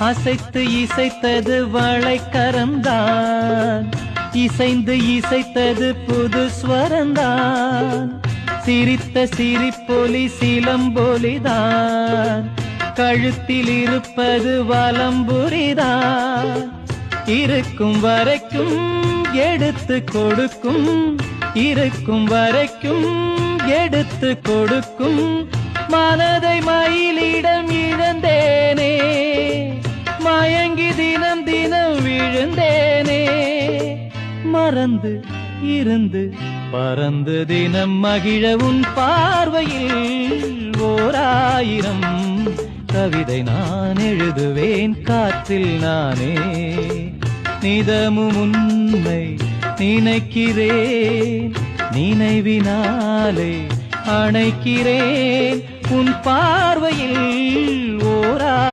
அசைத்து இசைத்தது வளைக்கரம்தான், இசைந்து இசைத்தது புது ஸ்வரந்தான். சிரித்த சிரிப்பொலி சிலம்பொலிதான், கழுத்தில் இருப்பது வலம்புரிதான். இருக்கும் வரைக்கும் எடுத்து கொடுக்கும், இருக்கும் வரைக்கும் எடுத்து கொடுக்கும். மனதை மயிலிடம் இழந்தேனே, மயங்கி தினம் தினம் விழுந்தேனே. மறந்து இருந்து பறந்து தினம் மகிழ உன் பார்வையில் ஓராயிரம் கவிதை நான் எழுதுவேன் காற்றில் நானே. நிதமும் உன்னை நினைக்கிறேன், நினைவினாலே அணைக்கிறேன் உன் பார்வையில் ஓரா